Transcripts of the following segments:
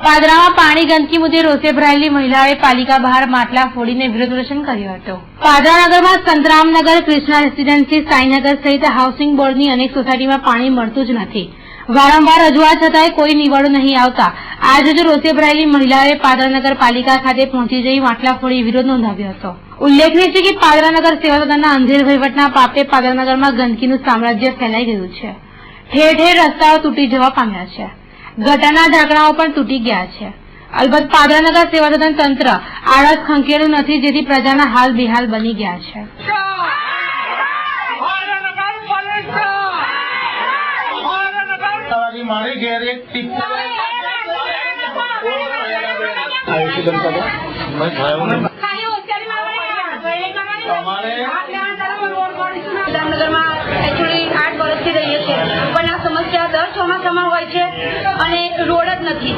પાદરામાં પાણી ગંદકી મુદ્દે રોષે ભરાયેલી મહિલાઓએ પાલિકા બહાર માટલા ફોડીને વિરોધ પ્રદર્શન કર્યું હતું। પાદરા નગરમાં સંતરામનગર, કૃષ્ણા રેસીડેન્સી, સાઈનગર સહિત હાઉસિંગ બોર્ડની અનેક સોસાયટીમાં પાણી મળતું જ નથી। વારંવાર રજૂઆત છતાંય કોઈ નિવાડો નહીં આવતા આજરોજ રોષે ભરાયેલી મહિલાઓએ પાદરા નગરપાલિકા ખાતે પહોંચી જઈ માટલા ફોડી વિરોધ નોંધાવ્યો હતો। ઉલ્લેખનીય છે કે પાદરા નગર સેવા સદનના અંધેર વહીવટના પાપે પાદરા નગરમાં ગંદકીનું સામ્રાજ્ય ફેલાઈ ગયું છે। ઠેર ઠેર રસ્તાઓ તૂટી જવા પામ્યા છે, ગટરના ઢાંકણાઓ પણ તૂટી ગયા છે। અલબત્ત પાદરા નગર સેવા સદન તંત્ર આળસ ખંખેર્યું નથી, જેથી પ્રજાના હાલ બેહાલ બની ગયા છે। મારી ઘેર એક જામનગરમાં એકચ્યુઅલી 8 વર્ષથી રહીએ છીએ, પણ આ સમસ્યા દર ચોમાસામાં હોય છે અને રોડ જ નથી।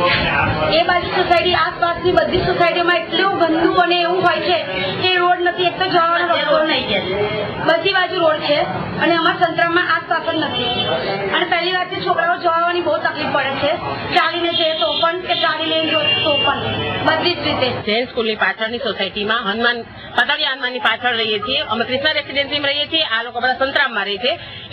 એ બાજુ સોસાયટી, આસપાસની બધી સોસાયટીમાં એટલું ગંદુ અને એવું હોય છે કે રોડ નથી, એક તો જવાનો રસ્તો નહીં, બધી બાજુ રોડ છે અને અમારા સંતરામમાં આસપાસ જ નથી। અને પહેલી વાત છે, છોકરાઓ જવાની બહુ તકલીફ પડે છે, ચાલીને જઈએ તો પણ કે ચાલી લઈને જોઈએ તો પણ બધી જ રીતે। જૈન સ્કૂલની પાછળની સોસાયટીમાં પાતાળી હનુમાનની પાછળ રહીએ છીએ અમે, કૃષ્ણા રેસીડેન્સીમાં રહીએ છીએ, આ લોકો બધા સંતરામમાં રહે છે।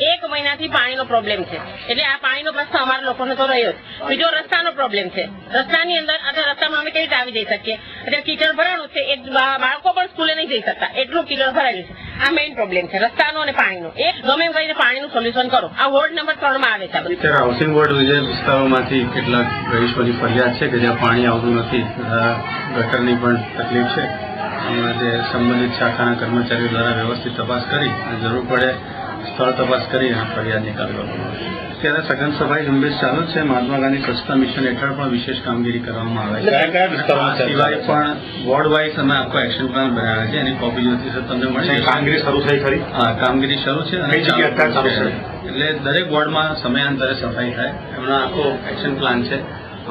1 મહિનાથી પાણીનો પ્રોબ્લેમ છે, એટલે આ પાણીનો પ્રશ્ન અમારા લોકોને તો રહ્યો જ। બીજો રસ્તાનો પ્રોબ્લેમ છે, રસ્તાની અંદર રસ્તામાં અમે કેવી રીતે આવી જઈ શકીએ? અત્યારે કીચડ ભરાણું છે, એક બાળકો પણ સ્કૂલે નહીં જઈ શકતા, એટલું કીચડ ભરાયેલું છે। આ મેઇન પ્રોબ્લેમ છે રસ્તાનો અને પાણીનો। એક ગમે એમ કરીને પાણીનું સોલ્યુશન કરો। આ વોર્ડ નંબર 3 માં આવે છે। અત્યારે હાઉસિંગ બોર્ડ વિસ્તારોમાંથી કેટલાક રહીશોની ફરિયાદ છે કે જ્યાં પાણી આવતું નથી, ગટરની પણ તકલીફ છે। જે સંબંધિત શાખાના કર્મચારીઓ દ્વારા વ્યવસ્થિત તપાસ કરી જરૂર પડે સ્થળ તપાસ કરી અને ફરિયાદ નિકાલ કરવામાં આવશે। ત્યારે સઘન સફાઈ ઝુંબેશ ચાલુ છે। મહાત્મા ગાંધી સ્વચ્છતા મિશન હેઠળ પણ વિશેષ કામગીરી કરવામાં આવે છે। સિવાય પણ વોર્ડ વાઇઝ અમે આખો એક્શન પ્લાન બનાવ્યા છે, એની કોપી જોઈતી છે તમને મળશે। કામગીરી શરૂ થઈ ખરી? હા, કામગીરી શરૂ છે અને એટલે દરેક વોર્ડમાં સમયાંતરે સફાઈ થાય, એમનો આખો એક્શન પ્લાન છે।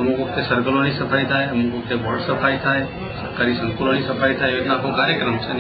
અમુક વખતે સર્કલોની સફાઈ થાય, અમુક વખતે વોર્ડ સફાઈ થાય, સરકારી સંકુલોની સફાઈ થાય, એ રીતના આખો કાર્યક્રમ છે।